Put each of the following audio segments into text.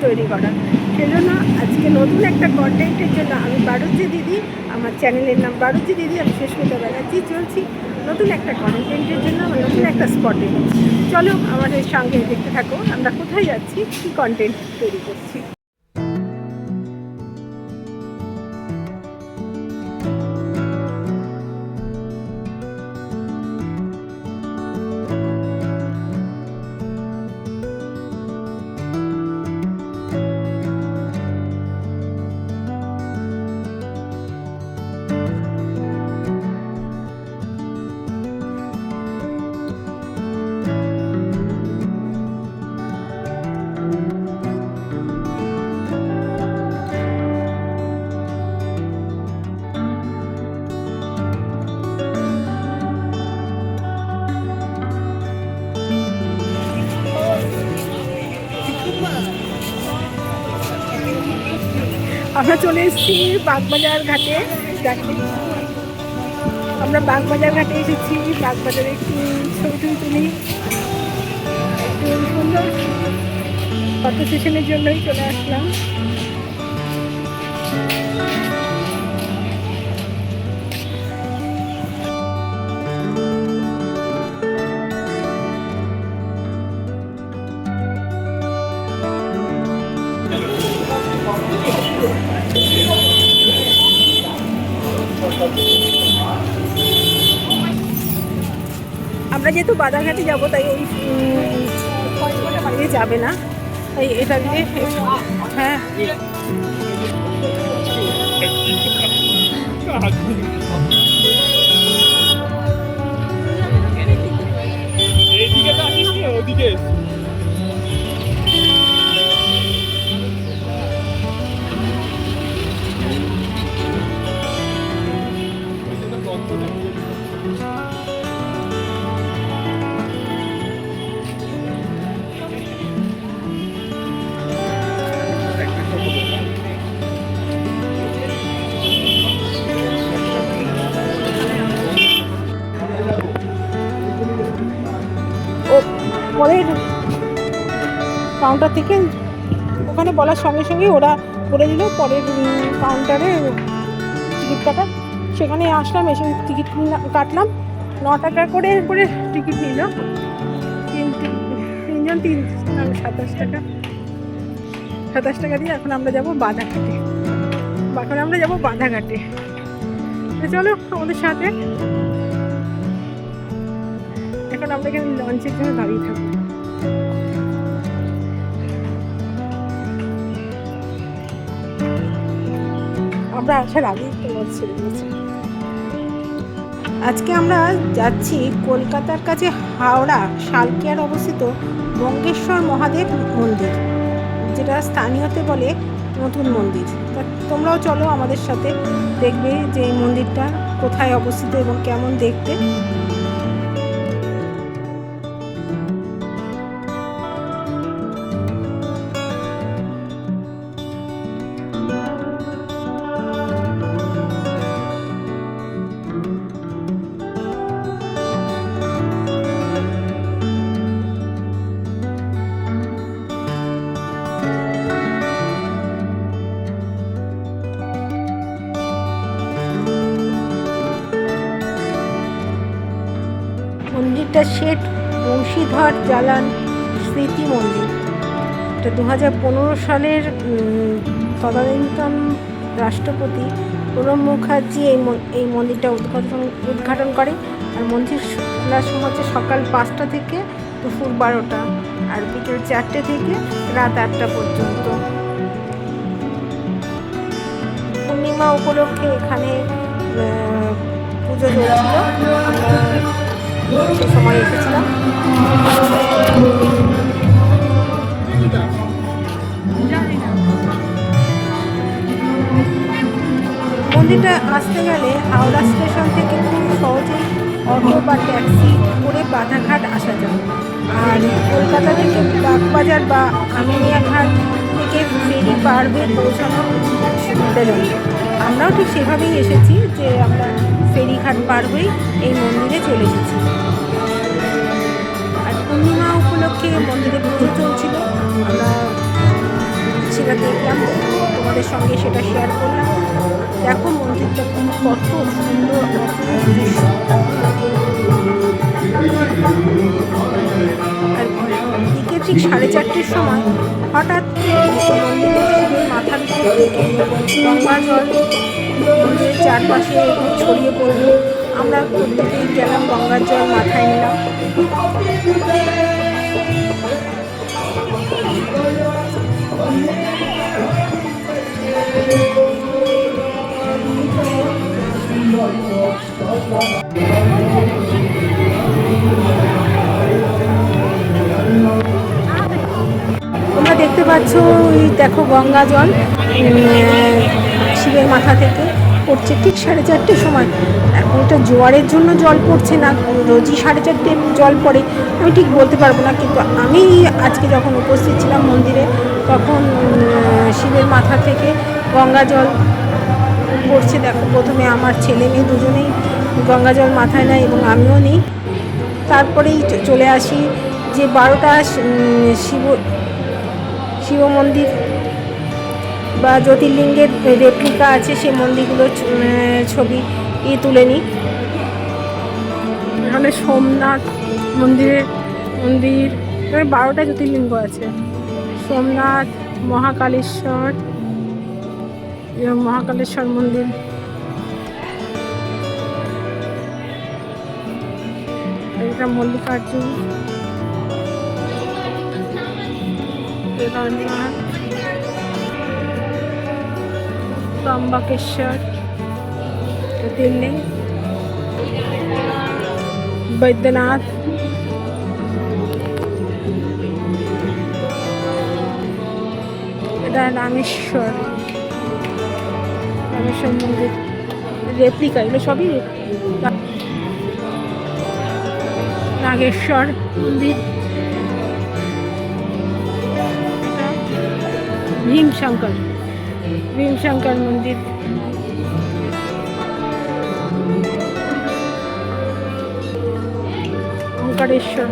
তৈরি করা। সেজন্য আজকে নতুন একটা কন্টেন্টের জন্য আমি বাড়ুজ্জি দিদি, আমার চ্যানেলের নাম বাড়ুজ্জি দিদি, আমি সুস্মিতা ব্যানার্জি চলছি নতুন একটা কন্টেন্টের জন্য, আমার নতুন একটা স্পটে। চলো আমাদের সঙ্গে দেখতে থাকো আমরা কোথায় যাচ্ছি, কী কন্টেন্ট তৈরি করছি। আমরা চলে এসেছি বাগবাজার ঘাটে। আমরা বাগবাজার ঘাটে এসেছি, বাগবাজারে একটু ছবি তুলি, একটু সুন্দর ফটো সেশনের জন্যই চলে আসলাম। আমরা যেহেতু বাজারঘাটে যাবো তাই ওই বাইরে যাবে না, তাই এটা দিয়ে হ্যাঁ ওদিকে পরের কাউন্টার থেকে ওখানে বলার সঙ্গে সঙ্গে ওরা করে দিল পরের কাউন্টারে টিকিট কাটার। সেখানে আসলাম, এসে টিকিট কাটলাম, 9 টাকা করে টিকিট নিল, তিনজন 27 টাকা, 27 টাকা দিয়ে এখন আমরা যাবো বাধাঘাটে। এখন আমরা যাবো বাধাঘাটে, চলো আমাদের সাথে। এখন আমরা এখানে লঞ্চের জন্য দাঁড়িয়ে থাকবো। আমরা আসার আগেই তো লঞ্চ ছেড়ে দিয়েছি। আজকে আমরা যাচ্ছি কলকাতার কাছে হাওড়া শালকিয়ার অবস্থিত বঙ্গেশ্বর মহাদেব মন্দির, যেটা স্থানীয়তে বলে নতুন মন্দির। তা তোমরাও চলো আমাদের সাথে, দেখবে যে এই মন্দিরটা কোথায় অবস্থিত এবং কেমন দেখতে। মন্দিরটা শেঠ বংশীধর জালান স্মৃতি মন্দির। এটা 2015 সালের তদানীন্তন রাষ্ট্রপতি প্রণব মুখার্জি এই মন্দিরটা উদ্ঘাটন করে। আর মন্দির খোলার সময় হচ্ছে সকাল 5টা থেকে দুপুর 12টা, আর বিকেল 4টে থেকে রাত 8টা পর্যন্ত। পূর্ণিমা উপলক্ষে এখানে পুজো চলছিল, সে সময় এসেছিলাম। মন্দিরটা আসতে গেলে হাওড়া স্টেশন থেকে খুব সহজেই অটো বা ট্যাক্সি করে বাধাঘাট আসা যায়। আর কলকাতা থেকে বাগবাজার বা আমিনিয়াঘাট থেকে ফেরি পার হয়ে পৌঁছানোর সুবিধাজনক। আমরাও ঠিক সেভাবেই এসেছি, যে আমরা ফেরিঘাট পার হয়েই এই মন্দিরে চলে এসেছি। আর পূর্ণিমা উপলক্ষে মন্দিরে পুজো চলছিল, আমরা সেটা দেখলাম, তোমাদের সঙ্গে সেটা শেয়ার করলাম। দেখো মন্দিরটা কত সুন্দর, অপূর্ব দৃশ্য। আর দিকে ঠিক 4:30-র সময় হঠাৎ মন্দিরের শিবের মাথার উপর থেকে গঙ্গা জল মন্দিরের চারপাশে ছড়িয়ে পড়লো। আমরা প্রত্যেকেই গেলাম, গঙ্গার জল মাথায় নিলাম। তোমরা দেখতে পাচ্ছ, ওই দেখো গঙ্গা জল শিবের মাথা থেকে পড়ছে ঠিক 4:30-র সময়। এখন এটা জোয়ারের জন্য জল পড়ছে না, রোজই 4:30 জল পড়ে, আমি ঠিক বলতে পারবো না। কিন্তু আমি আজকে যখন উপস্থিত ছিলাম মন্দিরে, তখন শিবের মাথা থেকে গঙ্গা জল পড়ছে। দেখো, প্রথমে আমার ছেলে মেয়ে দুজনেই গঙ্গা জল মাথায় নেয় এবং আমিও নিই। তারপরেই চলে আসি যে 12টা শিব মন্দির বা জ্যোতির্লিঙ্গের রেপ্লিকা আছে, সেই মন্দিরগুলোর ছবি তুলে নিই। এখানে সোমনাথ মন্দির 12টা জ্যোতির্লিঙ্গ আছে। সোমনাথ, মহাকালেশ্বর মন্দির, এটা মল্লিকার্জুন, কেদারনাথ, ত্রম্বকেশ্বর জ্যোতির্লিঙ্গ, বৈদ্যনাথ, এটা রামেশ্বর মন্দির রেপ্লিকা, এগুলো সবই নাগেশ্বর মন্দির, ভীমশঙ্কর মন্দির, ওঙ্কারেশ্বর,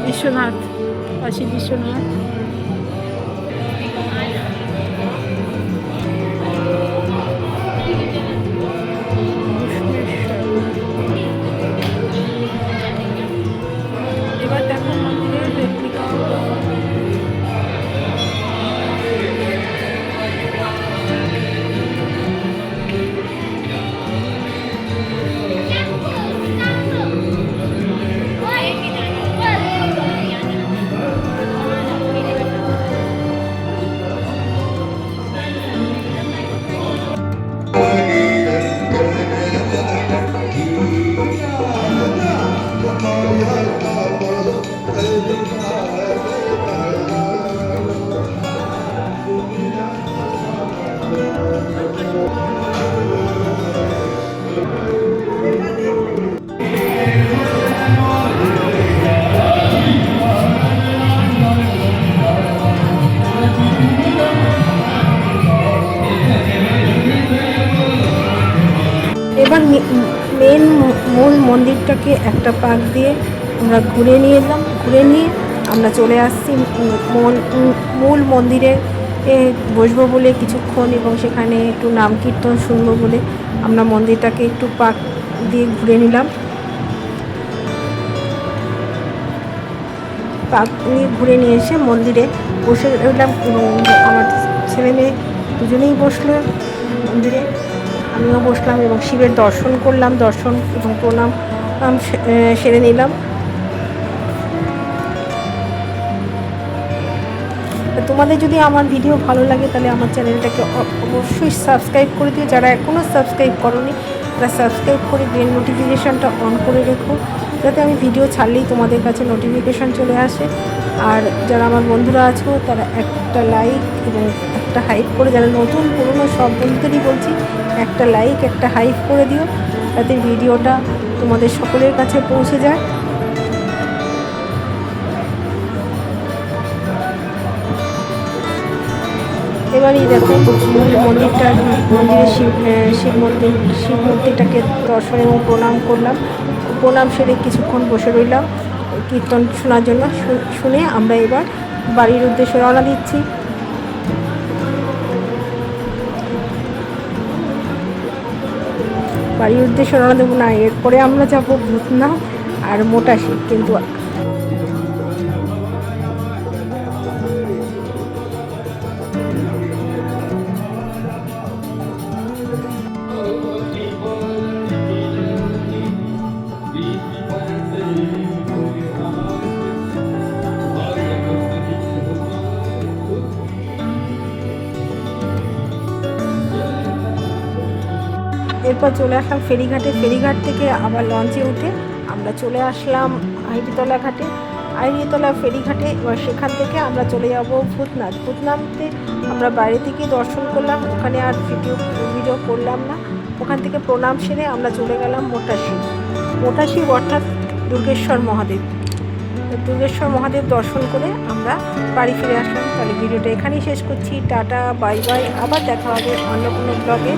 বিশ্বনাথ, কাশী বিশ্বনাথ, এবার দেখো মন্দিরের রেপ্লিকা। এবার মূল মন্দিরটাকে একটা পাক দিয়ে আমরা ঘুরে নিয়ে আমরা চলে আসছি মূল মন্দিরে বসবো বলে কিছুক্ষণ, এবং সেখানে একটু নাম কীর্তন শুনবো বলে আমরা মন্দিরটাকে একটু পাক দিয়ে ঘুরে নিলাম। পাক নিয়ে ঘুরে নিয়ে এসে মন্দিরে বসে রইলাম, এবং আমার ছেলে মেয়ে দুজনেই বসলো মন্দিরে, আমিও বসলাম এবং শিবের দর্শন করলাম, দর্শন এবং প্রণাম সেরে নিলাম। তোমাদের যদি আমার ভিডিও ভালো লাগে তাহলে আমার চ্যানেলটাকে অবশ্যই সাবস্ক্রাইব করে দিও। যারা এখনও সাবস্ক্রাইব করোনি তারা সাবস্ক্রাইব করে বেল নোটিফিকেশানটা অন করে রেখো, যাতে আমি ভিডিও ছাড়লেই তোমাদের কাছে নোটিফিকেশান চলে আসে। আর যারা আমার বন্ধুরা আছো তারা একটা লাইক এবং একটা হাইপ করে, যারা নতুন পুরনো সব বন্ধুদেরই বলছি, একটা লাইক একটা হাইপ করে দিও, যাতে ভিডিওটা তোমাদের সকলের কাছে পৌঁছে যায়। এবারই দেখো মন্দিরটা, মন্দিরের শিব মূর্তিটাকে দর্শন এবং প্রণাম করলাম। প্রণাম সেরে কিছুক্ষণ বসে রইলাম কীর্তন শোনার জন্য। শুনে আমরা এবার বাড়ির উদ্দেশ্যে রওনা দিচ্ছি। বাড়ির উদ্দেশ্যে রওনা দেবো না, এরপরে আমরা যাবো ভূতনাথ আর মোটাশি। কিন্তু এরপর চলে আসলাম ফেরিঘাটে। ফেরিঘাট থেকে আবার লঞ্চে উঠে আমরা চলে আসলাম আইরিতলা ঘাটে। আইরিতলা ফেরিঘাটে, এবার সেখান থেকে আমরা চলে যাব ভূতনাথ। ভূতনাথে আমরা বাইরে থেকে দর্শন করলাম, ওখানে আর ভিডিও করলাম না। ওখান থেকে প্রণাম সেরে আমরা চলে গেলাম মোটাশি। মোটাশি অর্থাৎ দুর্গেশ্বর মহাদেব। দুর্গেশ্বর মহাদেব দর্শন করে আমরা বাড়ি ফিরে আসলাম। তাহলে ভিডিওটা এখানেই শেষ করছি। টাটা, বাই বাই, আবার দেখা হবে অন্য কোনো ব্লগে।